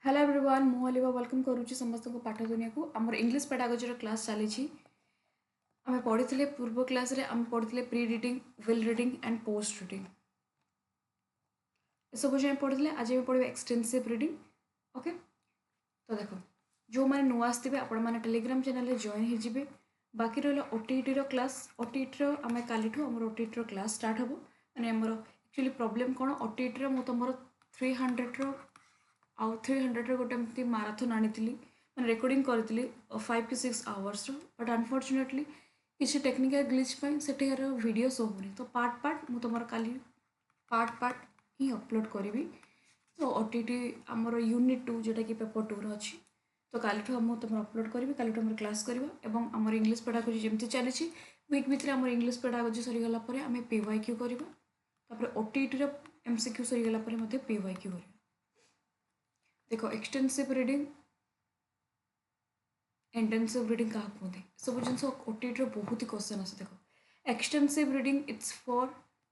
Hello everyone मु हलिवा welcome करुच्ची समस्त को पाठ दुनिया को आमर इंग्लिश पेडागोजी क्लास चली आम पढ़ी पूर्व क्लास रे आम पढ़ी pre reading will reading and post reading सब जो पढ़ी आज आम पढ़ा एक्सटेंसिव रिडिंग ओके। तो देख जो मैंने नुआ आसते आपण मैंने टेलीग्राम चैनल जॉइन हो बाकी रहा ओटीईटी क्लास ओटीईटी आम काली ओटीईटी क्लास स्टार्ट हम मैंने आमर एक्चुअली प्रॉब्लम कौन ओटीईटी मु तुम 300 आउ 300 गोटे एमती माराथन आनी मैंने रिकॉर्डिंग करी 5 to 6 आवर्स बट अनफॉर्चुनेटली किसी टेक्निकल ग्लिच से वीडियो शो होनी तो पार्ट मु तुम काली पार्ट ही अपलोड करी। तो ओटीटी आमर यूनिट 2 जोटा कि पेपर 2 अच्छी तो काली तुम अपलोड करी काली आम क्लास करवा आमर इंग्लिश पेडागोजी जमी चली वीक भितर आम इंग्लिश पेडागोजी सरीगला आम पीवाईक्यू करवा ओटीटी एमसीक्यू सरीगला पीवाईक्यू करवा। देखो एक्सटेंसिव रीडिंग इंटेंसिव रीडिंग क्या कहते सब जिन ओटीटी बहुत ही क्वेश्चन आस देख extensive reading it's for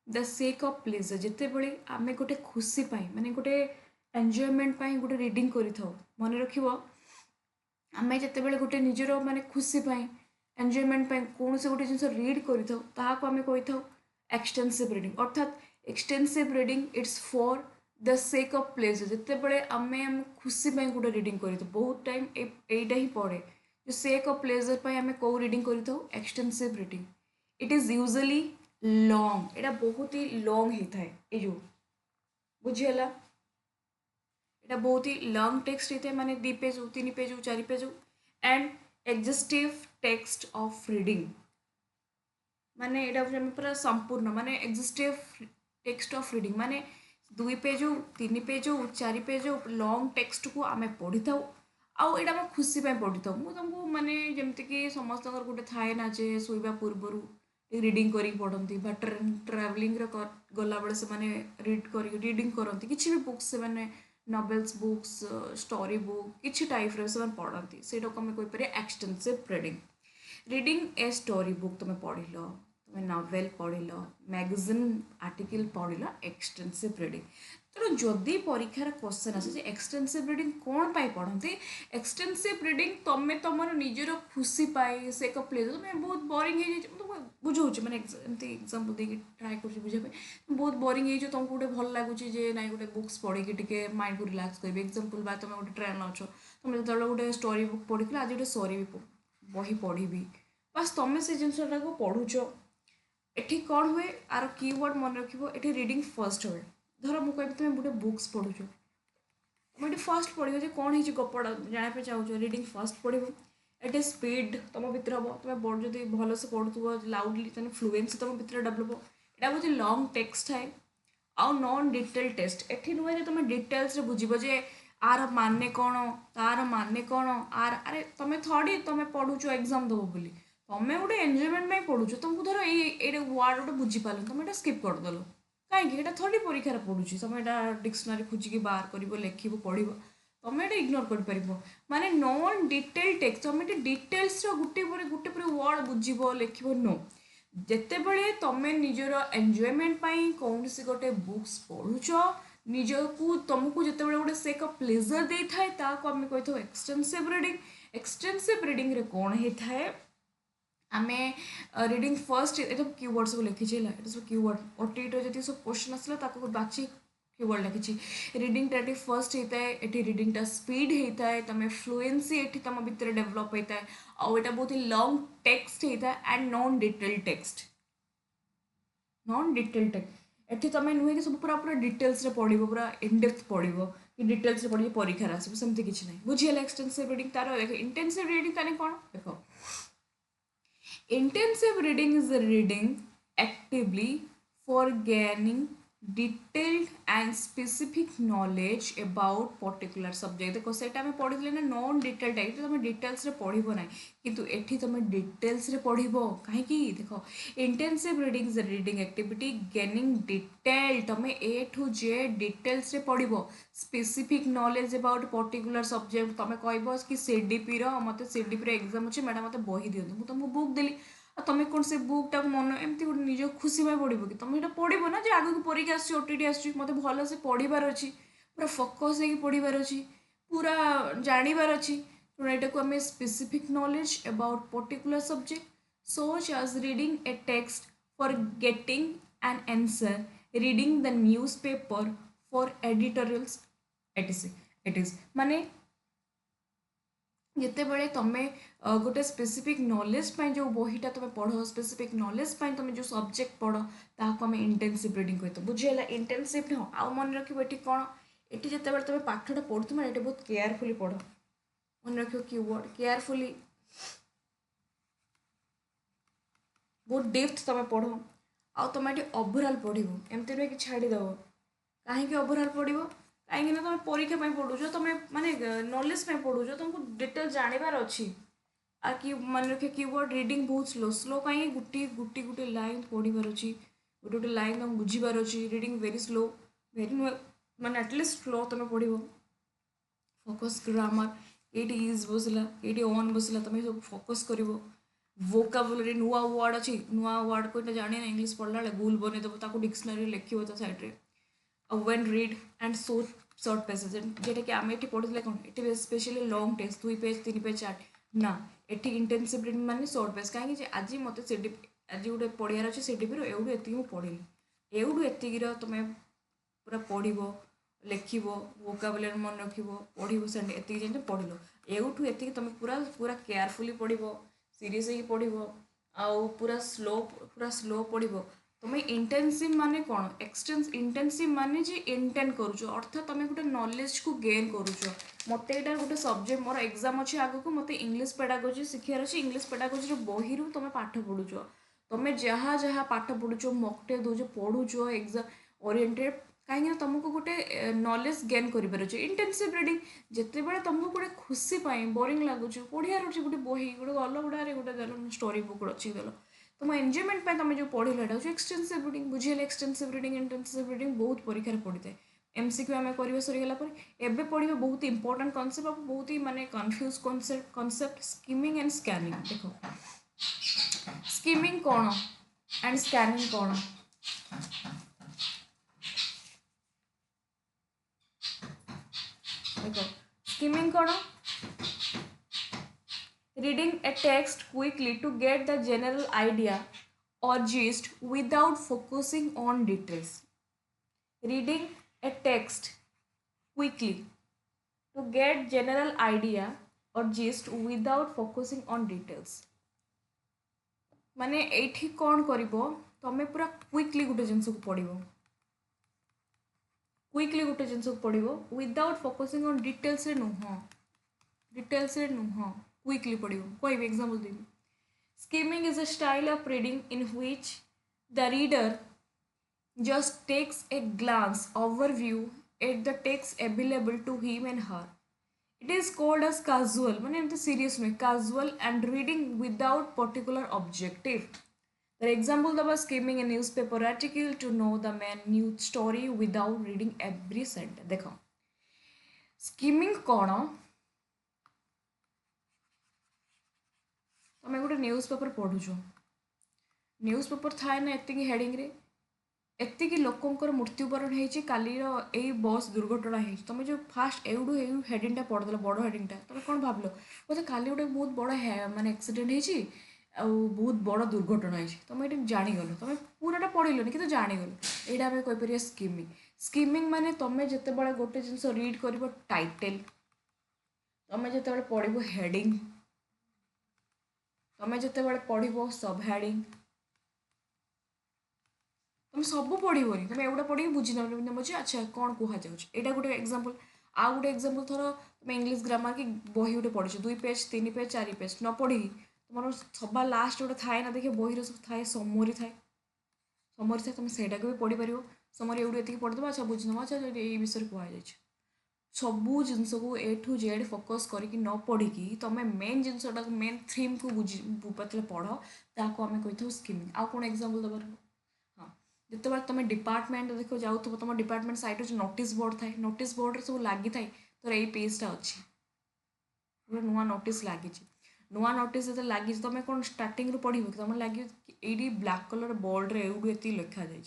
the sake of pleasure जिते बड़े आम गोटे खुशी माने गोटे एंजॉयमेंट गोटे रीडिंग कर मन रख आम जिते बड़े गोटे निजर माने खुशी एंजॉयमेंट कौन से गोटे जिन रीड करें कही एक्सटेंसिव रीडिंग अर्थात extensive reading it's for the sake of pleasure जिते बड़े आम खुशी गोटे रीडिंग कर बहुत टाइम एटा ही पढ़े जो सेक ऑफ प्लेजर आम कौ रीडिंग कर extensive reading it is usually long एटा बहुत ही लॉन्ग होता है ये जो बुझीगला एटा बहुत ही लॉन्ग टेक्स्ट होता है माने 2 page 3 page 4 page and extensive text of reading माने एटा पूरा संपूर्ण माने एग्जिस्टिव टेक्स्ट ऑफ रीडिंग माने 2 page 3 page 4 page long text को आम पढ़ी था आउ एटा आम खुशी पढ़ी था मुझे तुमको माने जमती कि समस्त गोटे थाए ना जे शोवा पूर्वर रीडिंग करी पढ़ती बा ट्रावेलिंग गला बेले से माने रीडिंग करती किसी भी बुक्स से माने नॉवेल्स बुक्स स्टोरी बुक किसी टाइप से पढ़ती से आम कहीपर extensive reading reading a story book तुम पढ़ तुम नॉवेल पढ़ मैगजीन आर्टिकल पढ़ एक्सटेंसिव रीडिंग तेणु जदि परीक्षार क्वेश्चन आसे एक्सटेंसिव रीडिंग कौन पाई पढ़ती एक्सटेंसिव रीडिंग तुम्हें तुम निजर खुशी पाई से एक प्लेज तुम्हें बहुत बोरिंग हो बुझाऊँ मैंने एमती एग्जाम्पल देके ट्राए कर बुझापी बहुत बोरिंग हो तुमको गोटे भल लगुच ना गोटे बुक्स पढ़ी टे माइंड को रिलैक्स करेंगे एग्जाम्पल बा तुम गोटे ट्रेन अच्छ तुम जो गोटे स्टोरी बुक पढ़ी आज गोटे स्टोरी बही पढ़ी बस तुम से जिनटा को पढ़ुच एठी कौन हुए आर कीवर्ड मन रख रीडिंग फर्स्ट हुए धर मुझे कह तुम गोटे बुक्स पढ़ुच तुम ये फर्स्ट पढ़ो जो कौन हो गपड़ा जानापी चाहो रीडिंग फर्स्ट पढ़ो एटे स्पीड तुम भितर हम तुम जब भल से पढ़ुव लाउडली तुम फ्लुएंसी तुम भितर डेभलप यहाँ बहुत लॉन्ग टेक्स्ट थाए आउ नॉन डिटेल टेस्ट एठी नुहे तुम डिटेल्स बुझे जे आर माने कौन तार माने कौन आर अरे तुम थोड़ी तुम पढ़ुच एग्जाम दब बोली तुम गोटे एंजॉयमेंट पढ़ुच तुमको धर ये वार्ड गोटे बुझीपार तुम ये स्किप करदेल कहीं थोड़ी परीक्षार पढ़ुची तुम यहाँ डिक्शनरी खोजिकी बाहर कर लिख पढ़ तुम ये इग्नोर कर माने नॉन डिटेल टेक्स्ट तुम ये डिटेल्स गोटे गोटे वर्ड बुझ लिख नो जिते बड़े तुम निजर एंजॉयमेंट कौन सी गोटे बुक्स पढ़ुच निजक तुमको जिते बड़े गोटे सेक ऑफ प्लेजर दे थाए आम कही एक्सटेंसिव रीडिंग एक्सटेंसिव रीडिंग रे कौन होता है आम रीडिंग फर्स्ट ये कीवर्ड सब लिखी सब कीवर्ड ओटीटी जी सब क्वेश्चन आसला बाची कीवर्ड लिखी रीडिंग टा फर्स्ट होता है ये रीडिंग टा स्पीड होता है तुम फ्लुएंसी ये तुम भितर डेभलप होता है आउ यहाँ बहुत ही लॉन्ग टेक्स्ट होता है एंड नॉन डिटेल टेक्स्ट ये तुम नुहे कि सब पूरा पूरा डिटेल्स पढ़ पूरा इनडेप्थ पढ़ कि डिटेल्स पढ़ी परीक्षा आसो सेमती किसी ना बुझीगला एक्सटेंसिव रीडिंग तार देख इंटेंसिव रीडिंग ताने कौन देख intensive reading is the reading actively for gaining detailed and specific knowledge about particular subject देखो सेटा में पढ़ी ना नॉन डिटेल टाइप तुम डिटेल्स रे पढ़िबो ना किंतु एठी तुम डिटेल्स रे पढ़िबो काहे कि देखो intensive reading is reading activity gaining detail तुम ए टू जेड डिटेल्स रे पढ़िबो specific knowledge about particular subject तुम कहबो कि सीडीपी रो मते सीडीपी रो एग्जाम अछि मैडम मते बही दियंतु मु तुमको बुक देली तुम कौन से बुक टाक मन एमती गोटे निज खुशी पढ़ कि तुम ये पढ़ ना जो आगे परीक्षा आस ओटीटी आस मत भल से पढ़ार अच्छी पूरा फोकस होगी पढ़ार अच्छी पूरा जानिबार अच्छी एटा को हमें specific knowledge about particular subject such as reading a text for getting an answer, reading the newspaper for editorials, etc. It is माने ଯେତେବେଳେ ତମେ ଗୋଟେ ସ୍ପେସିଫିକ୍ ନଲେଜ ପାଇଁ ଯେଉଁ ବହିଟା ତମେ ପଢ଼ ସ୍ପେସିଫିକ୍ ନଲେଜ ପାଇଁ ତମେ ଯେଉଁ ସବଜେକ୍ଟ ପଢ଼ ତାହାକୁ ଆମେ ଇଣ୍ଟେନ୍ସିଭ୍ ରିଡ଼ିଂ କହିଥାଉ ବୁଝିହେଲା ଇଣ୍ଟେନ୍ସିଭ୍ ହଁ ଆଉ ମନେ ରଖିବ ଏଠି କ'ଣ ଏଠି ଯେତେବେଳେ ତମେ ପାଠଟା ପଢ଼ୁଥିବ ଏଠି ବହୁତ କେୟାରଫୁଲି ପଢ଼ ମନେ ରଖିବ କିୱାର୍ଡ଼ କେୟାରଫୁଲି ବହୁତ ଡେପ୍ଥ ତମେ ପଢ଼ ଆଉ ତମେ ଏଠି ଓଭରାଲ୍ ପଢ଼ିବ ଏମିତି ନୁହେଁ କି ଛାଡ଼ିଦେବ କାହିଁକି ଓଭରାଲ୍ ପଢ଼ିବ କାହିଁକି ନା ତମେ ପରୀକ୍ଷା ପାଇଁ ପଢ଼ୁଛ ତମେ ମାନେ ନଲେଜ ପାଇଁ ପଢ଼ୁଛ ତମକୁ ଡିଟେଲ୍ ଜାଣିବାର ଅଛି आ कि मन रखे कीवर्ड रीडिंग बहुत स्लो स्लो कहीं गुटी गुटी गुटी लाइन पढ़ीबार अच्छी गोटे गोटे लाइन तुम बुझीबार अच्छी रीडिंग वेरी स्लो वेरी माने एटलिस्ट स्लो तुम पढ़ फोकस ग्रामर ये इज बसला ये ऑन बसला तुम सब फोकस कर वोकाबुलरी नुआ वर्ड अच्छी नुआ वर्ड को जाने ना इंग्लिश पढ़ला बेले गुल बनईदेव ताको डिक्शनरी लिखिव तो सैड्रे when read and short passage जेटा कि आम ये पढ़ुले कौन ये specially long test 2 page 3 page 4 ना एटी इंटेंसिव रीडिंग माने सर्ट पेज कहीं आज मत से आज गोटे पढ़ार अच्छे से डीपी एवढू एति पढ़ी एवढू एतिक तुम पूरा पढ़ लिख वोकाबुलरी मन रख पढ़ से एति पढ़ल एवठू एति तुम पूरा पूरा केयरफुली पढ़ सीरीयस ही पढ़ आउ पूरा स्लो पढ़ तुम इंटेंसिव माने कौन एक्सटेंस इंटेंसिव माने जे इंटेंड करूछ अर्थात तुम गोटे नॉलेज को गेन करूछ मत यहाँ गोटे सब्जेक्ट मोर एग्जाम अच्छे आगे को मत इंग्लिश पेडागोजी शिखार अच्छे इंग्लिश पेडागोजी बही तुम पाठ पढ़ुच तुम जहाँ जहाँ पाठ पढ़ुच मक टेस्ट दौच पढ़ुच एग्जाम ओरिएंटेड कहीं तुमको गोटे नॉलेज गेन कर इंटेंसिव रीडिंग जिते बड़े तुमको गोटे खुशी बोरिंग लगुच पढ़ियार अच्छे गोटे बही गोटे गल गुड़ारे गोटे देल स्टोरी बुक अच्छी देल तुम एंजयमेंट तुम जो पढ़ल है एक्सटेंसिव रीडिंग बुझेले एक्सटेंसिव रीडिंग इंटेंसिव रीडिंग बहुत परीक्षा पड़ी था एमसीक्यू आम करवा सरीगला एवं पढ़े बहुत इंपोर्टां कनसेप्ट बहुत ही माने confuse concept skimming and scanning देखो स्किमिंग कौन एंड स्कैनिंग कौन देखो स्किमिंग कौन reading a text quickly to get the general idea or gist without focusing on details. Reading a text quickly to get general idea or gist without focusing on details. माने एठी कौन करिवो तमे पूरा quickly गोटे जिनस को पढ़िवो quickly गोटे जिनस को पढ़िवो without focusing on details रे नुह क्विकली पढ़िवो कोई भी example Devi skimming is a style of reading in which the reader just takes a glance overview at the text available to him and her. It is called as casual माने एमती serious नहीं casual and reading without particular objective. For example दबा skimming a newspaper article to know the main news story without reading every sentence. देखो skimming कौन तुम गोटे newspaper पढ़ुच newspaper थाए ना एतिकी हेडिंग रे एतिक लोकंर मृत्युवरण होती कालीर यही बस दुर्घटना हो तुम जो फास्ट एवडू हेडिंगटा पढ़देल बड़ हेडिंगटा तुम कौन भाविल बोलते काली गोटे बहुत बड़ माने एक्सीडेंट हो बहुत बड़ दुर्घटना हो तुम ये जाणीगल तुम पूराटा पढ़ल कि जाणीगल यहाँ आम कहीपर स्किमिंग स्किमिंग माने तुम जिते बड़े गोटे जिनस रीड कर टाइटेल तुम जिते पढ़ हेडिंग तुम जिते पढ़ सब हेडिंग तुम सब पढ़ोनी तुम एवढा पढ़ी बुझी नमुचे अच्छा कौन कहुच्छे यहाँ गोटे एग्जांपल आउ गोटे एग्जांपल थर तुम इंग्लिश ग्रामर कि बही गोटे पढ़ी 2 पेज 3 पेज 4 पेज न पढ़ी तुम सभा लास्ट गोटे थाए ना देखिए बही सब थाए समरी थाए तुम से भी पढ़ी पार समरी एवढू ये पढ़ीद अच्छा बुझीनब अच्छा ये विषय कहुई सबू जिनस को ए टू जेड फोकस करके न पढ़ी तुम मेन जिनटा मेन थीम को बुझी पढ़ ताको आम कही स्किमिंग आउ कौन एग्जांपल दबार हाँ जिते तुम डिपार्टमेंट देख जाऊ तुम डिपार्टमेंट साइड जो नोटिस बोर्ड थाए नोटिस बोर्ड सब लगी थाए तो ये पेजटा अच्छी गोटे नुआ नोटिस लगी नुआ नोटिस जो लगी तुम कौन स्टार्टिंग रू पढ़ तुम लगे ये ब्लाक कलर बोर्ड एवडू ये लिखा जाए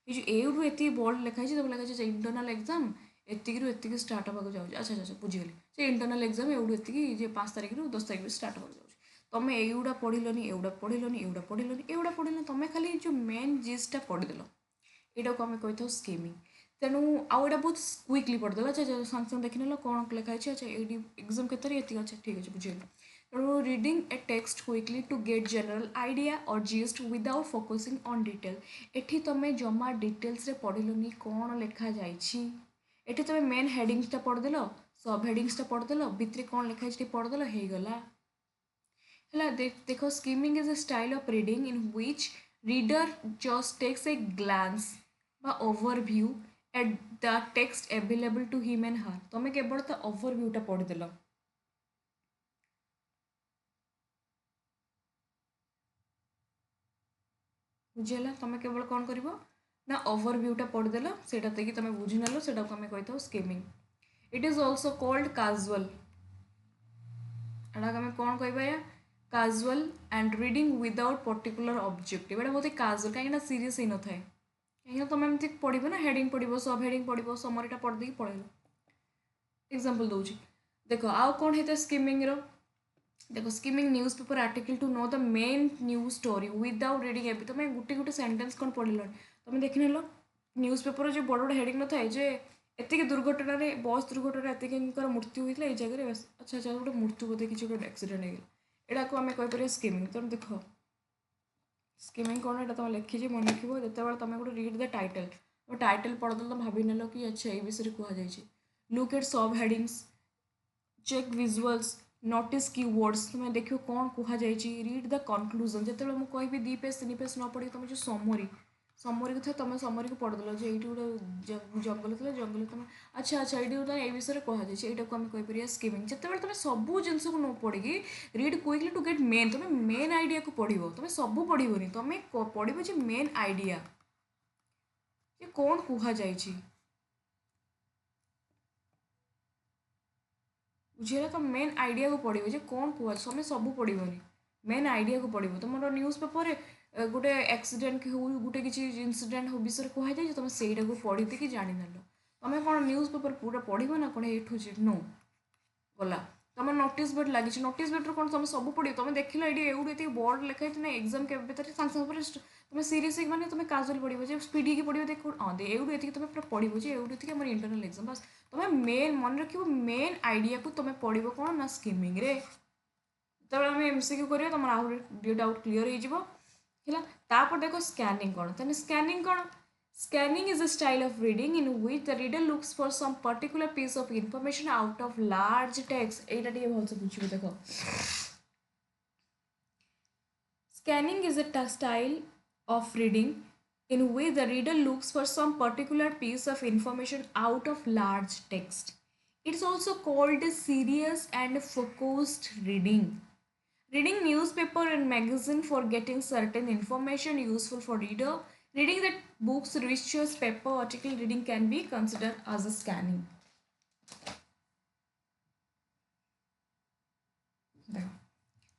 ये एवडू ये बोर्ड लिखाई तुम लगे इंटरनाल एग्जाम एतिकु एतिक स्टार्ट होगा जाऊँ अच्छा अच्छा अच्छा बुझीगली से इंटरनल एग्जाम एवढू एतिकी जे 5 तारिख 10 तारिख स्टार्ट होगा जाऊँ तुम एगुड़ा पढ़लनि एगुड़ा पढ़लनि एगुड़ा पढ़लनि एगुड़ा पढ़ल तुम खाली जो मेन जिसटा पढ़ीदेल यहाँ को आम कही था स्कीमिंग तेणु आउ एटा बहुत क्विकली पढ़ीदेल अच्छा अच्छा सागे सागे देखने कौन लिखाई अच्छा ये एग्जाम के अच्छा ठीक अच्छे बुझे तेणु reading a text quickly to get general idea और gist without focusing on detail एठी तुम जमा डिटेल्स रे पढ़लनि कौन लिखा जाइछि एठी तुम मेन हेडिंग्सटा पढ़ीदेल सब हेडिंग्सटा पढ़ीदेल भितर कौन लिखाई पढ़ीदेल हो गला है देखो skimming is a style of reading in which reader just takes a glance बा overview at the text available to him and her तुम केवल तो ओवरव्यूटा पढ़ीदेल बुझीगला तुम केवल कौन कर ना ओवरव्यूटा पढ़ीदेल से तुम बुझीनेल से आम कही था skimming it is also called casual एटा आम कौन कह casual and reading without particular objective एटा बहुत काजुअल कहीं सीरीयस ही न थाए कहीं तुम एमती पढ़ ना हेडिंग पढ़ सब हेडिंग पढ़ समरीटा पढ़ पढ़ेल एग्जांपल दूसरी देख आउ कौन होता है स्कीमिंग रो देखो skimming newspaper article to know the main news story without reading every तुम गोटे गोटे सेंटेंस कौन पढ़ल तुम देख नेल न्यूज पेपर जो बड़ बड़ हेडिंग न थाए जे एतिक दुर्घटन बस दुर्घटना एतिकर मृत्यु होता है जगह अच्छा अच्छा गोटे मृत्यु बोधे किसी गोटे एक्सीडेंट हो गला यहाँ आम कहीपर स्कीमिंग तुम देख स्कीमिंग कौन है तुम लिखी मन रखो जो तुम गोटे रीड द टाइटल तुम टाइटल पढ़देल तुम भाव नेल कि अच्छा ये विषय कहुई लुक एट सब headings check visuals notice keywords तुम देख कौन कहुई रीड द कनक्लूजन जो मुझे कहि 2 पेज 3 पेज न पढ़ी तुम जो समरी को थे तुम समरी को पढ़देल जो ये गोटे जंगल थी जंगल तुम अच्छा अच्छा ये गोटे ये विषय कहुई यहाँ को आम कहीपर स्कीमिंग जिते तुम सब जिन को न पढ़ी read quickly to get main तुम मेन आइडिया को पढ़ तुम सब पढ़ोनी तुम पढ़ मेन आइडिया ये कौन कहुई बुझीगला तुम मेन आइडिया को पढ़ो जे कौन कह तुम सब पढ़ोनी मेन आइडिया को पढ़ो तुम न्यूज पेपर गोटे एक्सीडेंट हो गोटे किसी इनसीडेंट हो विषय कहुई तुम से पढ़ी कि जानीनेल तुम कौन न्यूज पेपर पूरा पढ़ ना कौन एठू नो गला तुम नोटिस बोर्ड लगी नोटिस बोर्ड कौन तुम सब पढ़ तुम देख ये बोर्ड लिखाई ना एग्जाम के सागे तुम सीरीयस मैंने तुम काजुअल पढ़ो जो स्पीड ही पढ़ो देख हाँ ये तुम पूरा पढ़ो जो ये आम इंटरनल एग्जाम बस तुम मेन मन रख मेन आइडिया को तुम पढ़ कौन ना स्कीमिंग रे जो आम एमसीक्यू कर तुम आहरी डाउट क्लीयर होपर देख स्कैनिंग कौन तेज स्कैनिंग कौन scanning is a style of reading in which the reader looks for some particular piece of information out of large text एटा टिके भलसे बुझिबो देखो scanning is a style of reading in which the reader looks for some particular piece of information out of large text. It's also called a serious and focused reading. Reading newspaper and magazine for getting certain information useful for reader. Reading the books, research paper, article reading can be considered as a scanning.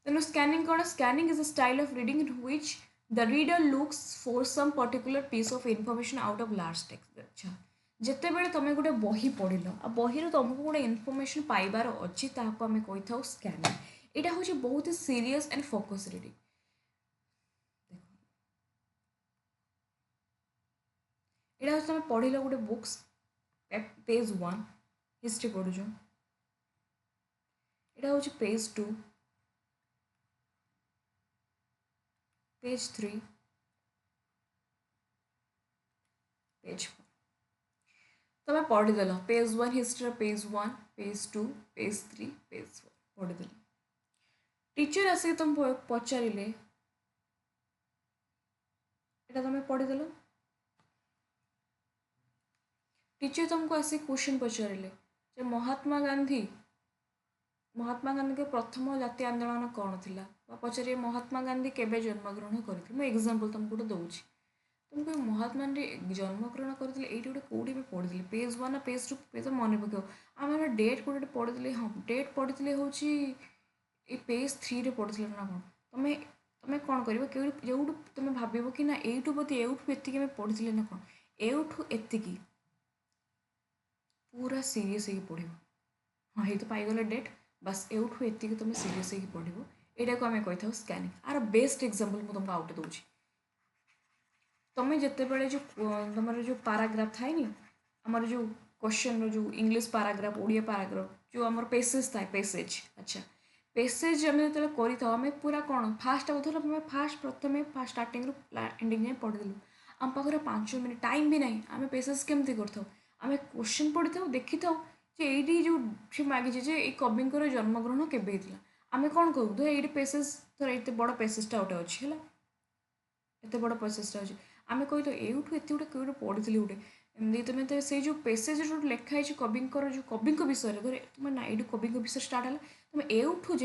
Then scanning कौन scanning is a style of reading in which the reader looks for some particular piece of information out of large text. अच्छा जिते बेले तुम गोटे बही पढ़ल आ बही तुमको गोटे इनफॉरमेशन पाइबार अच्छी ताको आम कही था स्कैनिंग यहाँ हूँ बहुत ही सीरियस एंड फोकस रीडिंग यहाँ तुम पढ़ल गोटे बुक्स पेज 1 हिस्ट्री पढ़ुच यहाँ हूँ पेज 2 पेज 3 पेज 4 तुम पढ़ीदेल page 1 history page 1 page 2 page 3 page 4 पढ़ीदेल टीचर आसिक तुम पचारे यहाँ तुम पढ़ीदेल टीचर तुमको आसिक क्वेश्चन पचारे महात्मा गांधी के प्रथम जातीय आंदोलन कौन थी पचारे महात्मा गांधी केबे जन्मग्रहण करते मुझे एग्जांपल तुमको गोटे दूसरी तुमको महात्मा गांधी जन्मग्रहण करते ये गोटे कौटी भी पढ़ी पेज 1 ना पेज 2 पेज मन पक आम डेट कौटे पढ़ी हाँ डेट पढ़ी हूँ पेज 3 रे पढ़ी ना कौन तुम तुम कौन कर जो तुम भाव कि ना यूटू बोधे यूटू एति पढ़ी ना कौन यूठू एति पूरा सीरीयस होगी पढ़ हाँ ये तो पाइगल डेट बस एवठू एति तुम सीरीयस होगी पढ़ यहाँ को आम कही था स्कैनिंग आर बेस्ट एग्जांपल मुझे तुमको आउटे दूसरी तुम्हें जितेबाला जो तुम जो पाराग्राफ थाए आमर जो क्वेश्चन जो इंग्लीश पाराग्राफ ओडिया पाराग्राफ जो आम पेसेज थाए पेसेज अच्छा पेसेज आम जो करें पूरा कौन फास्ट आगे फास्ट प्रथम फास्ट स्टार्टिंग एंडिंग जाए पढ़ीदेलु आम पाखे 5 मिनट टाइम भी ना आम पेसेज केमती कर आम क्वेश्चन पढ़ी था देखी था ये जो सी मागिचे जे कविंर जन्मग्रहण केवे होता आम कौन कहूँ धर ये पेसेज धर ये बड़ पेसेजटा गोटे अच्छी है एत बड़ पेसेजटा अच्छी आम कही तो यूठू एत गोटे कौटे पढ़ी गोटे एमती तुम तो से जो पेसेज जो लिखाई कविंर जो कवि विषय धर तुम ना ये कवि विषय स्टार्ट है तुम एवठू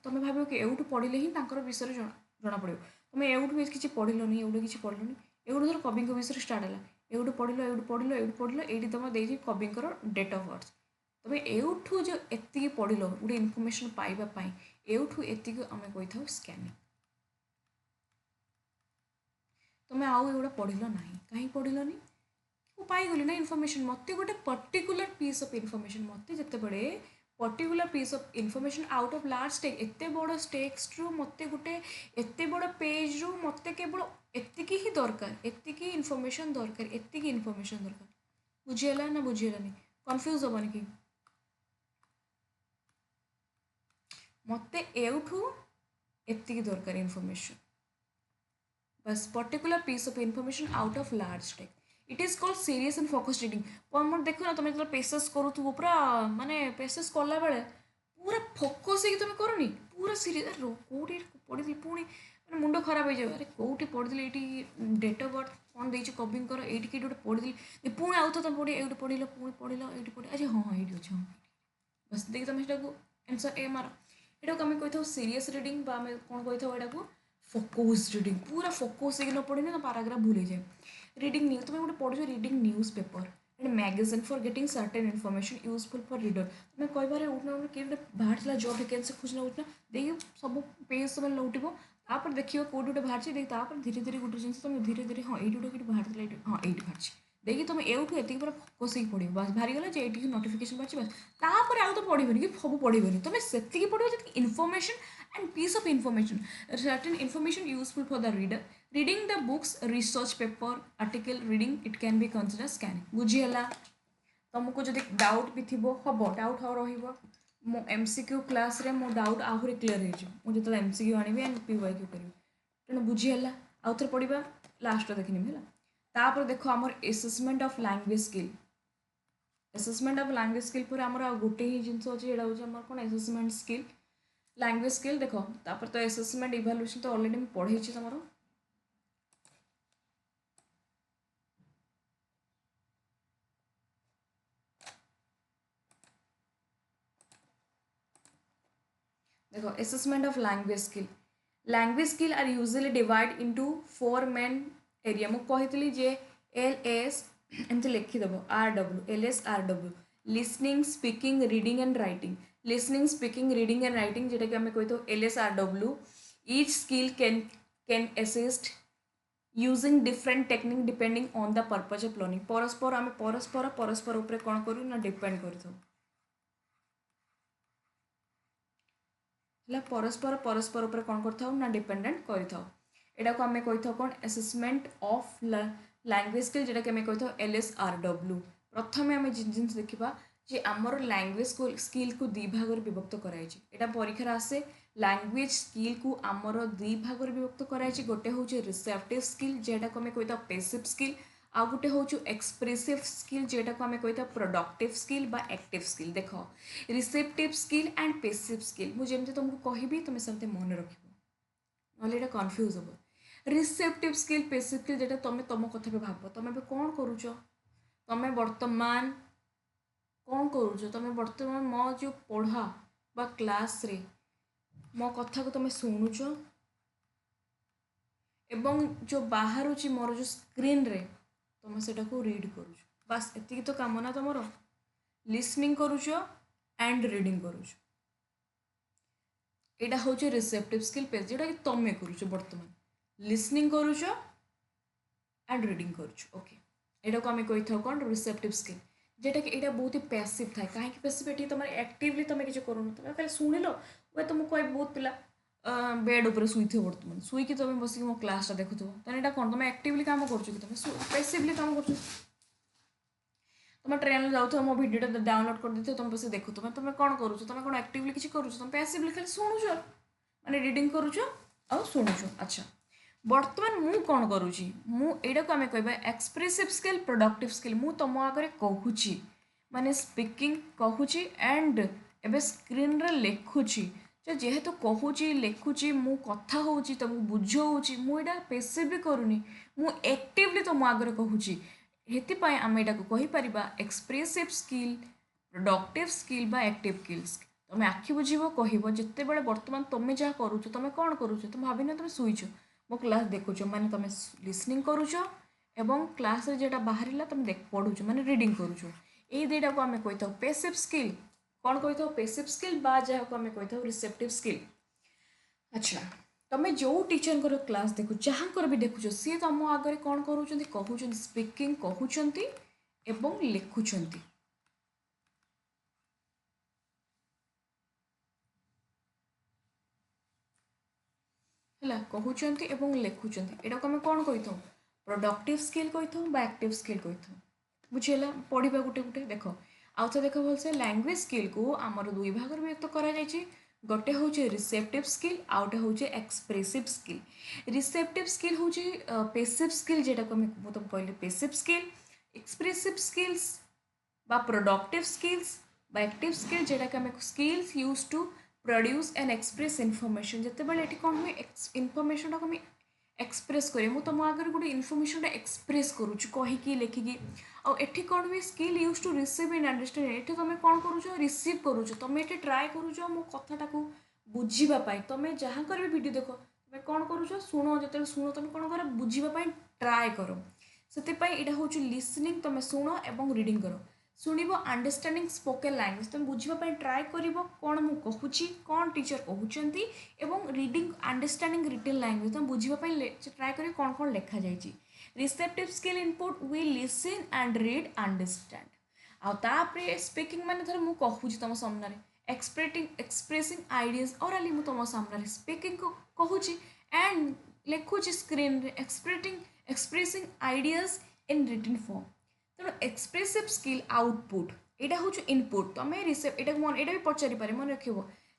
तुम भाव कि एवठू पढ़ले ही विषय जना पड़ो तुम एवठू किसी पढ़लनि एवटे किसी पढ़लनि एवठू धर कवि विषय स्टार्ट है एवठू पढ़ल ये तुम देखिए कविंर डेट ऑफ बर्थ तुम एवठू जो एति पढ़ल गोटे इनफर्मेशन पाइबापी एवठू एति आम कही था स्कैनिंग तुम आउ एगुड़ा पढ़ल ना कहीं पढ़लनि पाईगली ना इनफर्मेशन मत गोटे पर्टिकुलर पीस ऑफ इनफर्मेशन मत जितेबले particular piece of information out of large text एते बड़ टेक्स्ट रु मत गोटे एते बड़ पेज रु मत केवल एतिकी ही दरकार एतिकी इनफर्मेशन दरकार एतिकी इनफर्मेशन दरकार बुझीगला ना बुझीगलानी कन्फ्यूज हेनी कि मत एवठू एतिकी दरकार इनफर्मेशन बस particular piece of information out of large text it is called serious and focus reading पर देख ना तुम जो पेसेस करूँ पूरा माने पेसेस कला बेले पूरा फोकस तुम करनी पूरा सीरीयस कौटी पढ़ी पुणी मैंने मुंड खराब हो जाए अरे कौटी पढ़ी ये डेट ऑफ बर्थ कौन देती कविंर ये गोटे पढ़ी पुणी आउ तो तुम पढ़ ये पढ़ल पुणी पढ़ल ये पढ़ अच्छा हाँ ये अच्छे हाँ बस देखिए तुम यहाँ आंसर ए मार यहाँ को आम कही था सीरीयस रीडिंग आम कौन कही था यहाँ को फोकस रीडिंग पूरा फोकस न पढ़े ना पाराग्राफ भूल जाए रीडिंग न्यूज तुम गोटे पढ़ reading news paper and magazine for getting certain information useful for reader तुम कह उठना किए बाहर जॉब वैकेंसी खोजना उठना देखिए सब पेज तुम लौटब तापर देखिए कौट गोटे बाहर देखिए धीरे धीरे गोटे जिन तुम धीरे धीरे हाँ ये गोटे बाहर हाँ ये बाहर देखिए तुम एवठू एति पूरा फोकस ही पढ़ बस बाहरीगला जे ये नोटिफिकेशन बाहर बस तापर आउ तो पढ़नी कि सब पढ़नी तुम से पढ़ो जी information and piece of information certain information useful for the reader reading the books research paper article reading it can be considered scanning बुझीगला तुमको जब डाउट भी थी हम डाउट हाँ रो एमसीक्यू क्लास रे मो डाउट आहरी क्लीयर हो एमसीक्यू आनी एंड पीवाईक्यू करी तेणु बुझीगला आउ थे पढ़ा लास्ट देखनी है तापर देख आमर assessment of language skill assessment of language skill पर आमर गोटे ही जिन अच्छे यहाँ हूँ कौन एसेसमेंट स्किल लैंग्वेज स्किल देख तापर तो एसेसमेंट इवैल्यूएशन तो ऑलरेडी मैं पढ़े तुम देखो assessment of language skill are usually divide into 4 main area मु कही जे LS एमती लिखिदेव RW LS RW listening speaking reading and writing listening speaking reading and writing जेटा कि आम कही तो LS RW each skill can assist using different technique depending on the purpose of learning परस्पर आम परस्पर उपरे कौन करूँ ना डिपेंड कर परस्पर उपरे कौन कर ना डिपेंडेंट कर को आम कही कौन एसेसमेंट ऑफ लैंग्वेज स्किल जेटा कि आम कही LS RW प्रथम आम जिन देखा जे आमर लैंग्वेज स्किल को दी भाग विभक्त कराई परीक्षा आसे लैंग्वेज स्किल को आमर दी भाग विभक्त कराई गोटे हूँ रिसेप्टिव स्किल जेटा को आम कही पैसिव स्किल आउ गोटे हूँ एक्सप्रेसिव स्किल जेटा को आम कही प्रोडक्टिव स्किल बा एक्टिव स्किल देख receptive skill and passive skill मुझे तुमको कहबी तुम सेमती मन रख ना कन्फ्यूज हम रिसेप्टिव स्किल पैसिव स्किल जेटा तुम तुम कथा भी भाव तुम कौन करुच तुम वर्तमान कौन करुच तुम बर्तमान मो जो पढ़ा बा क्लास रे मो कथा को तुम शुणुच एवं जो बाहर मोर जो स्क्रीन रे तुम से रीड करुच बस एति तो काम ना तुम लिसनिंग करुच एंड रीडिंग करुच यहाँ हूँ रिसेप्टिव स्किल पेज जोटा कि तुम करुच बर्तमान लिसनिंग करुच एंड रीडिंग करुच ओके यहाँ को आम कही था कौन रिसेप्टिव स्किल जेटा कि यहाँ बहुत ही पैसिव थाए कहीं पैसिव ये तुम एक्टिवली तुम किसी करूँ तुम खाली शुणिल वे तुमको कह बहुत पिला बेड उपर शुई बर्तमान शुईकी तुम बस मो क्लासटा देखुव तो यहाँ कौन तुम एक्टिवली काम कर तुम पैसिवली काम कर तुम ट्रेन जाऊ मो भिडियो डाउनलोड कर दी तुम बस देखु तुम तुम कौन करूँ तुम कौन एक्टिवली किसी करूँ तुम पैसिवली खाली शुणुच माने रीडिंग करूच आ शुणुच अच्छा बर्तमान मु कौन करुँची मुझा को आम कह एक्सप्रेसिव स्किल प्रोडक्टिव स्किल मु तुम आगे कहूँ माने स्पीकिंग कहूँ एंड एबे स्क्रीन रे लिखुची जेहेतु कहूँ लिखुची मु कथा हूँ तुमको बुझाऊँगी मुझा पेसिवली करूनी मु एक्टिवली तुम आगे कहूँ हेतिपाई आम यहाँ को कहीपर एक्सप्रेसिव स्किल प्रोडक्टिव स्किल बा एक्टिव स्किल्स तुम आखि बुझ कह जिते बड़े बर्तमान तुम जहाँ करुच तुम कौन करुच तुम भाव तुम शुईच मो क्लास देखुच माने तुम लिसनिंग करुच एवं क्लास रे जेटा बाहर तुम पढ़ुच माने रीडिंग करुच यही दुईटा को आम कही पेसिव स्किल कौन कही पेसिव स्किल बा जहाँ को आम कही रिसेप्टिव स्किल अच्छा तुम जो टीचर क्लास देखु जहाँ भी देखुच सी तुम आगे कौन कहूँ स्पीकिंग कहते एवं लिखुंट है कहते एवं लिखुंट यहाँ को आम कौन कही प्रोडक्टिव स्किल कही एक्टिव स्किल कही बुझीगला पढ़ा गोटे गोटे देख आउ तो देख भलसे लैंग्वेज स्किल को आमर दुई भाग व्यक्त करा गोटे हूँ रिसेप्टिव स्किल आउटे हूँ एक्सप्रेसिव स्किल रिसेप्टिव स्किल हूँ पेसिव स्किल जेटा को तुम कहली पेसिव स्किल एक्सप्रेसिव स्किल्स बा प्रोडक्टिव स्किल्स बा एक्टिव स्किल जेटा कि आम skills use to produce and express information जिते बड़े ये कौन हुए इनफॉरमेशन टाक एक्सप्रेस करें मुझे तुम आगे गोटे इनफॉरमेशन एक्सप्रेस करुच्ची कहीकि लेखिकी आठ कौन हुए skill use to receive in understand ये तुम कौन करुच रिसीव करुच तुम ये ट्राए करुच मो कथाटा को बुझापी तुम जहाँ कर भिड देख तुम कौन करुच शुण जो शुण तुम कौन कर बुझापी ट्राए कर से यहाँ हूँ लिसनिंग तुम शुण और रीडिंग कर शुणव अंडरस्टैंडिंग स्पोकन लैंग्वेज तुम बुझापी ट्राए कर कौन मुझे कौन टीचर कहते एवं रीडिंग अंडरस्टैंडिंग रिटन लैंग्वेज तुम बुझापी ट्राए कर कौन कौन लिखा जाए receptive skill input we listen and read understand आउे स्पीकिंग माने धर मु कहूँ तुम सामने एक्सप्रेसिंग आइडियाज ओराली मु तुम सामने स्पीकिंग को कहूँ एंड लिखुची screen expressing ideas in written form तेणु एक्सप्रेसिव स्किल आउटपुट यहाँ हूँ इनपुट तुम यहाँ भी पचारि पारे मन रख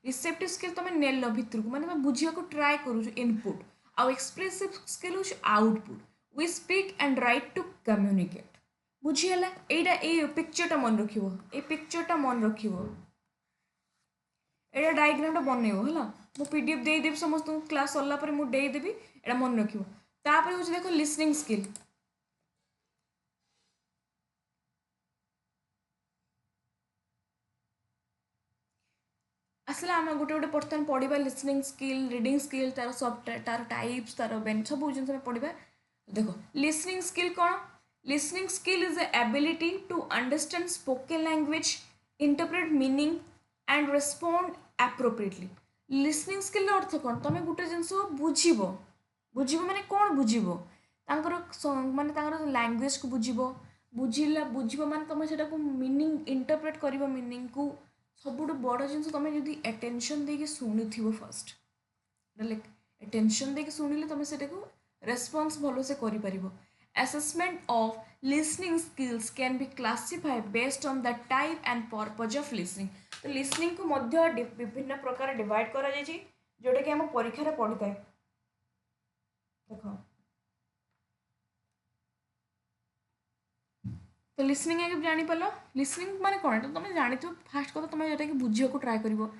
रिसेप्टिव स्किल तुम नेल भितर को मैंने बुझा ट्राए करुच इनपुट आउ एक्सप्रेसिव स्किल हूँ output we speak and write to communicate बुझीगला यहाँ पिक्चरटा मन रख पिक्चरटा मन रख यहाँ डायग्रामटा बनइब है मु पीडीएफ देदेवी समस्त क्लास सरला मुझे देदेवी यहाँ मन रख हूँ देख लिसनिंग स्किल आसला आम गोटे गोटे बर्तमान पढ़ा लिसनिंग स्किल रीडिंग स्किल तार सब तार टाइप्स तार बेन सब जिन पढ़ा देख लिसनिंग स्किल कौन listening skill is the ability to understand spoken language interpret meaning and respond appropriately listening skill अर्थ कौन तुम गोटे जिन बुझ माने कौन बुझ माने लैंग्वेज को बुझ माने तुम से मीनिंग इंटरप्रेट कर मीनिंग को सब बड़ जिन तुम जो एटेनशन देकी शुणी फर्स्ट एटेनशन देकी शुणिले तुम से रेस्पॉन्स भल से कर assessment of listening skills can be classified based on the type and purpose of listening तो listening को मध्य विभिन्न प्रकार डिवाइड करा जाय छी जोटा कि हम परीक्षा रे पढ़िता है देखो तो लिसनिंग आगे जानी पालो लिसनिंग माने कोन तो तुम जानि तो फास्ट को तुम जोटा कि बुझियो को ट्राई करिवो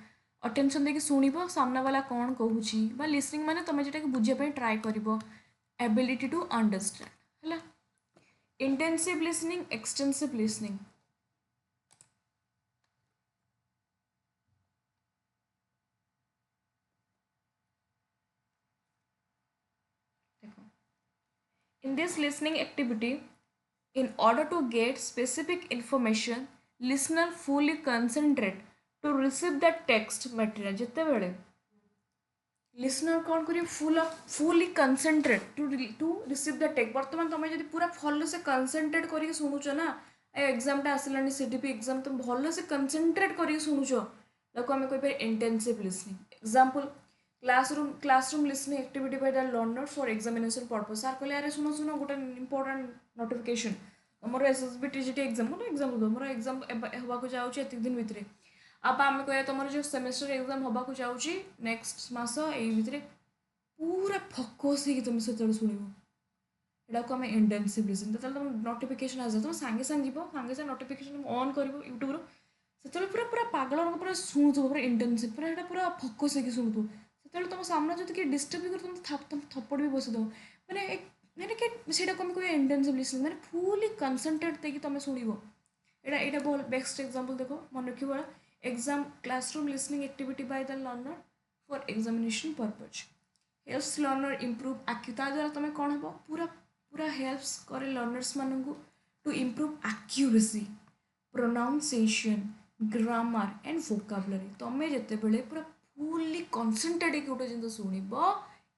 अटेंशन देके सुनिबो सामना वाला कोन कहूची बा लिसनिंग माने तुम जोटा कि बुझिया पे ट्राई करिवो एबिलिटी टू अंडरस्टैंड है intensive listening extensive listening in this listening activity in order to get specific information listener fully concentrate to receive the text material जिते बड़े लिसनर कौन करिए fully concentrate to receive the text बर्तमान तुम जब पूरा भल से कंसंट्रेट करके शुणुच ना एग्जामटा आसलानी सीडीपी एग्जाम तुम भल से कनसेंट्रेट करके शुणुच ताको आम कहीपर intensive listening example classroom listening activity by the learner for examination purpose सार कहले अरे शुण शुण गोटे इंपोर्टाट नोटिफिकेशन मोर एसएसबी टीजीटी एग्जाम मोर एग्जाम मोर एग्जाम होगा जाऊँगी एत दिन भितर आप आम कह तुम जो सेमेस्टर एग्जाम होगा जाऊँगी नेक्स्ट मस ये पूरा फोकस हो तुम से शुण एटा को आम इंटेंसिव लिसनिंग तो तुम नोटिफिकेशन आस तुम सागे सागे जीव सागे सागे नोटिफिकेशन ऑन कर यूट्यूब से पूरा पूरा पागल पूरा शुणुव पूरा इंटेंसिव पूरा यहाँ पूरा फोकस हो शुणुव से तुम सामने जो किए डिस्टर्ब भी कर तुम थप्पड़ भी बसद मैंने मैंने से कह इंटेंसिव लिसनिंग मैंने फुली कनसेंट्रेट देकी तुम शुण यहाँ यहाँ बहुत बेस्ट एग्जांपल देख मन रख exam classroom listening activity by the learner for examination purpose helps learner improve आक्यू ता द्वारा तुम कौन हम पूरा पूरा हेल्प्स करे लर्नर्स मानू to improve accuracy pronunciation grammar and vocabulary तुम्हें जिते बड़े पूरा फुली कनसेंट्रेट गोटे जिन शुणव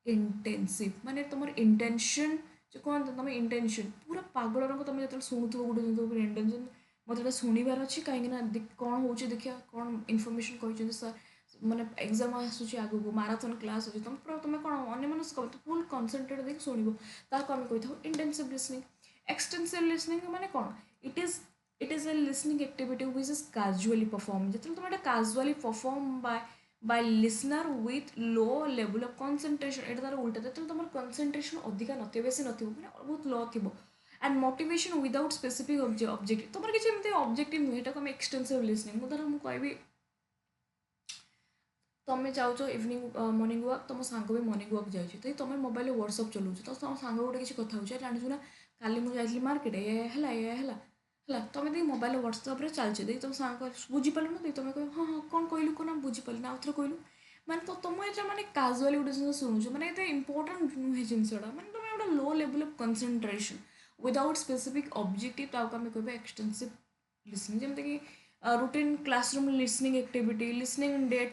इंटेंसिव माने तुम इंटेंशन जो कहते तुम इंटेंशन पूरा पागल तुम जो शुणुव गोटे जिन इंटेंशन मतलब यहाँ शुणवार अच्छी कहीं कौन हो देखिए कौन इनफर्मेशन कहते सर माने एग्जाम आसूँ आगू माराथन क्लास अच्छे तुम पूरा तुम कौन अन्य मनस फुल कनसेंट्रेट देख शुणव ताको आम कही था इंटेंसिव लिसनिंग एक्सटेंसिव लिसनिंग माने कौन it is a listening activity which is casually perform जो तुम casually perform by listener with low level of concentration एटा तार उल्टा जो तुम कंसंट्रेशन अधिका नथिबो बेसी नथिबो माने बहुत लो थिबो and motivation without specific objective तुम किसी एमती ऑब्जेक्टिव नुहे एटा को हम एक्सटेंसिव लिसनिंग धर मुझे कहबी तुम्हें जाऊच इवनिंग मॉर्निंग वॉक तुम सांग भी मॉर्निंग वॉक जाऊँगी तो तुम मोबाइल व्हाट्सअप चलाऊ तो तुम सांग गोटे किसी कथा हो जानू ना काली मुझे मार्केट है तुम दी मोबाइल व्हाट्सअप चलचे देख तुम सांग बुझीपार ना तुम कह हाँ हाँ कौन कहलु कौन बुझीपारे आउ थे कहलु मैंने तो तुम ये मैंने काजुआली गोटे जिन शुणुच मैंने ये इंपोर्टाट नुहे जिनसा मैंने तुम गोटे low level of concentration without specific objective ताको आम कह एक्सटेंसिव लिसनिंग जमती कि routine classroom listening activity listening day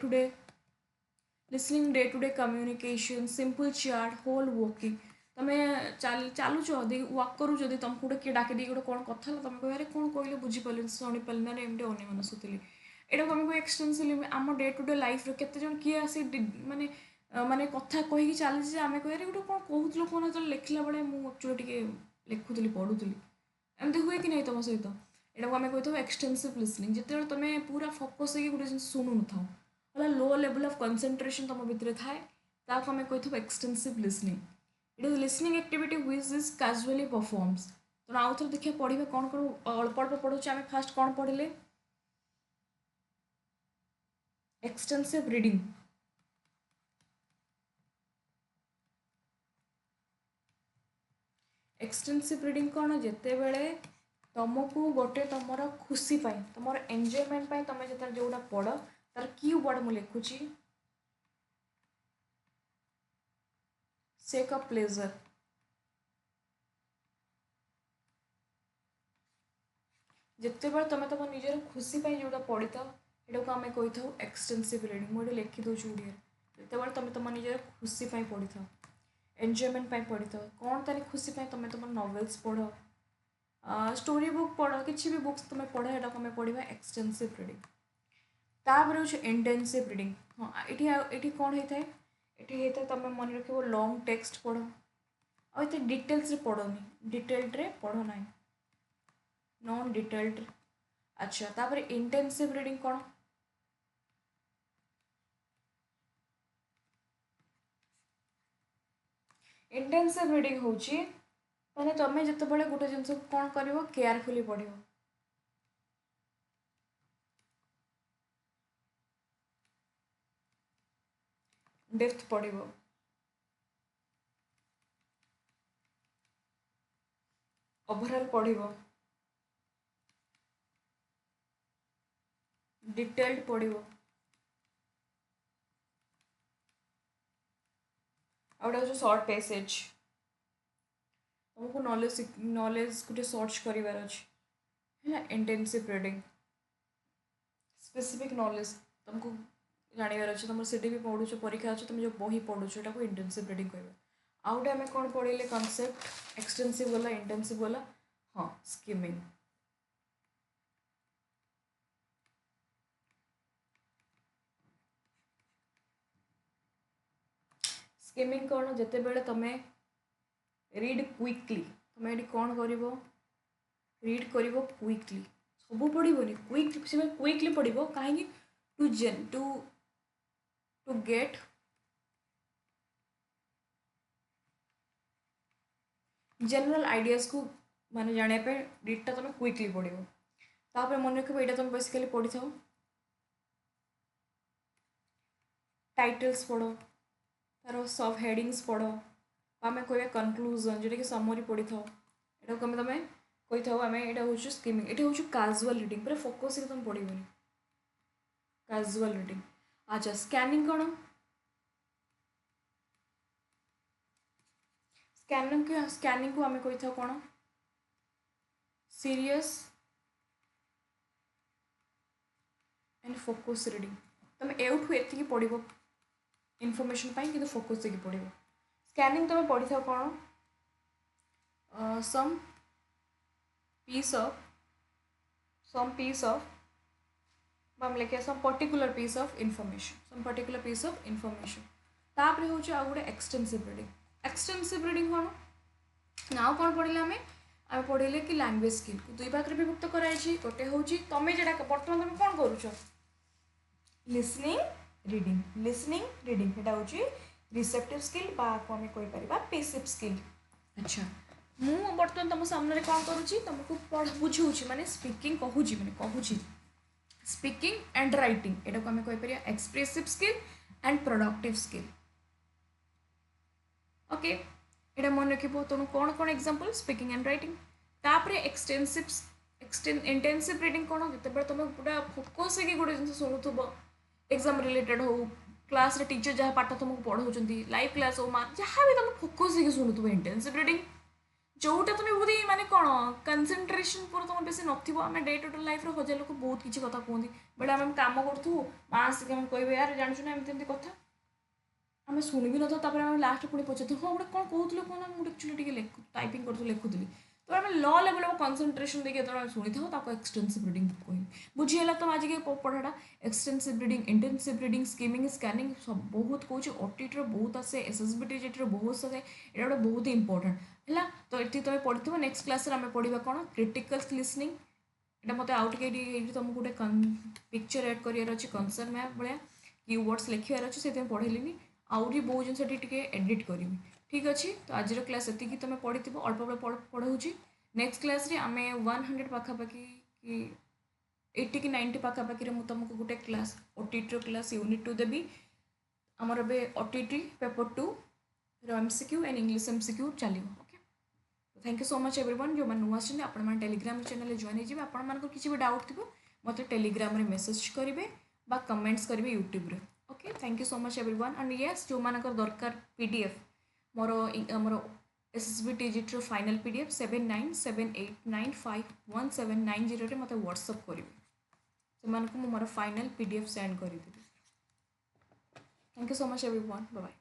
to day communication simple chat while walking तुम चलुच वॉक करूँ तुम गोटे किए डाक गोटे कौन कथा तुम कह कौन कहले बुझीपारे शुणी पारे ना एमती अन्य मन शुली यहाँ को आम कह एक्सटेंसिव आम डे टू डे लाइफ केते जन किए आसी माने माने कथा कहीकि चली आम कह गोटे कौन कहूल कौन जो लिखला बेले मुझे टे लिखुली पढ़ुली एमती हुए कि नहीं तुम सहित यहाँ को आम कही था एक्सटेंसिव लिसनिंग जिते तुम पूरा फोकस हो गोटे जिन शुणु न था लो लेवल ऑफ कंसंट्रेशन तुम भितर थाए ताको आम कही था extensive listening it is listening activity which is casually performs तो आउ थे देखिए पढ़ा कौन कौन अल्प अल्प पढ़ू आम फास्ट कौन पढ़ले एक्सटेंसिव रीडिंग एक्सटेंसिव रीडिंग कौन जिते बड़े तुमको गोटे तुम खुशी तुम एंजॉयमेंट तुम जो जोटा पढ़ तार की वर्ड मुझे लिखुची सेक ऑफ प्लेजर जिते बड़े तुम तुम निजर खुशी जोटा पढ़ी था यहाँ को आम कही था एक्सटेंसिव रीडिंग मुझे लिखी दूसरी ओडिया जिते बड़े तुम तुम निजर खुशी पढ़ी था एंजॉयमेंट पढ़ी था कौन तारी खुशी तुम तुम नॉवेल्स पढ़ स्टोरी बुक पढ़ किसी भी बुक्स तुम पढ़ यहाँ को आम पढ़ा एक्सटेंसिव रीडिंग तापर हूँ इंटेंसिव रीडिंग हाँ ये कौन होता है ये तुम मन रख लॉन्ग टेक्स्ट पढ़ और डिटेल्स पढ़नी डिटेल्ड रे पढ़ ना नॉन डिटेल्ड अच्छा तापर इंटेंसिव रीडिंग कौन इंटेंसिव रीडिंग होची माने तुम जिते बड़े गोटे जिन कौन कर केयरफुली पढ़ डेप्थ पढ़ ओवरऑल पढ़ डिटेल्ड पढ़ आउट हूँ शॉर्ट पैसेज तुमको नॉलेज गोटे सर्च करार अच्छे है इंटेंसिव रीडिंग स्पेसिफिक नॉलेज तुमको जानवर अच्छे तुम सी भी पढ़ुच परीक्षा अच्छे तुम जो बही पढ़ुच यहाँ इंटेंसिव रीडिंग कह आउ गए आम कौन पढ़े कनसेप्ट एक्सटेंसिव गला इंटेंसिव गला हाँ स्किमिंग स्किमिंग कौन जिते बेले तुम रीड क्विकली तुम ये कौन कर रीड कर क्विकली सब पढ़ोनी क्विकली पढ़ कहीं टू गेट जनरल आइडियाज को माने जाने रीडटा तुम क्विकली पढ़ तापर मन रख ये तुम बेसिकली पढ़ी था टाइटल्स पढ़ तार सब हेडिंग्स पढ़ आम कह कनक्लूजन जोटा कि समरी पढ़ी था यहाँ को तुम कही था आम यहाँ हूँ स्किमिंग ये हूँ काजुआल रिडिंग पूरा फोकस तुम पढ़ोनी काजुआल रिडिंग। अच्छा स्कैनिंग कौन स्कैनिंग को आम कही था कौन सीरियस एंड फोकस रिडिंग तुम एठू एति पढ़ इनफॉरमेशन पाई कि फोकस देकी पढ़ स्कैनिंग तुम पढ़ी था कौन सम पीस ऑफ आम लिखे some particular piece of information तापर हूँ आ गोटे एक्सटेंसिव रीडिंग कौन ना कौन पढ़ले आम पढ़ले कि लैंग्वेज स्किल को दुई भाग में विभक्त कराई गोटे हूँ तुम जो बर्तमान तुम कौन करुच लिसनिंग रीडिंग यहाँ हूँ रिसेप्टिव स्किल आम कहीपर पैसिव स्किल। अच्छा मु बर्तमान तुम सामने कौन करुँची तुमको पढ़ बुझाऊँ माने स्पीकिंग कहूँ स्पीकिंग एंड राइटिंग यहाँ को आम कहीपर expressive skill and productive skill. Okay यहाँ मन रख तुम कौन कौन एग्जांपल स्पीकिंग एंड राइटिंग तापर इंटेंसिव रीडिंग कौन जिते तुम पूरा फोकस है गोटे जिन शुणुब एग्जाम रिलेटेड हो क्लास रे टीचर जहाँ पाठ तुमको पढ़ाऊँ लाइव क्लास हो जहाँ भी तुम फोकस है शुणुब इंटेंसिव रीडिंग जोटा तुम बहुत माने कौन कनसेंट्रेशन पूरा तुम बेस नथिबो आम डे टू डे लाइफ रे हजार लोक बहुत किसी कथा कहते बेले आम काम करूँ माँ आसिक आम कहे यार जानछु ना एमती कथा आम शुणी भी न था आम लास्ट पुणी पचार हाँ गोटे कौन कहते कौन मुझे एक्चुअली टाइपिंग कर लिखुली तो आम ल लेवल ऑफ कंसंट्रेशन देखिए जो शुणी था एक्सटेंसिव रीडिंग कह बुझीगला तुम आज के पढ़ाटा extensive reading intensive reading skimming scanning सब बहुत कौच ओटीटी बहुत आसे एसएसबीटी जेटी बहुत आसे यहाँ गोटे बहुत इंपोर्टेंट है तो ये तुम पढ़ी नेक्स्ट क्लास आम पढ़ा कौन क्रिटिकल लिसनिंग यहाँ मत आउ टे तुमको गोटे पिक्चर एड करार अच्छे कनसर्ट मैप भाया कीवर्ड्स लिखार अच्छे से पढ़ेली आहरी बहुत जिनस एडिट करी ठीक अच्छे तो आज क्लास ये तुम पढ़ी अल्प पढ़ाऊँ नेक्स्ट क्लास रे आम 100 पाखापाखि कि 80 कि 90 पाखापाखि तुमको गोटे क्लास ओटीटी क्लास यूनिट 2 देवी आमर ए OTT paper 2 MCQ and English MCQ चलो। Okay thank you so much everyone जो मैंने नुआ आसान टेलीग्राम चैनल जॉइन हो आप किसी भी डाउट थी मत टेलीग्राम मेसेज करेंगे कमेंट्स करेंगे यूट्यूब रे। Okay thank you so much everyone and yes जो मानकर दरकार पीडीएफ मोर एसएसबी टीजीटी फाइनल पीडीएफ 7978951790 मत व्हाट्सअप करेंगे से मोर फाइनल पीडीएफ सेंड करदेवी। Thank you so much everyone bye bye.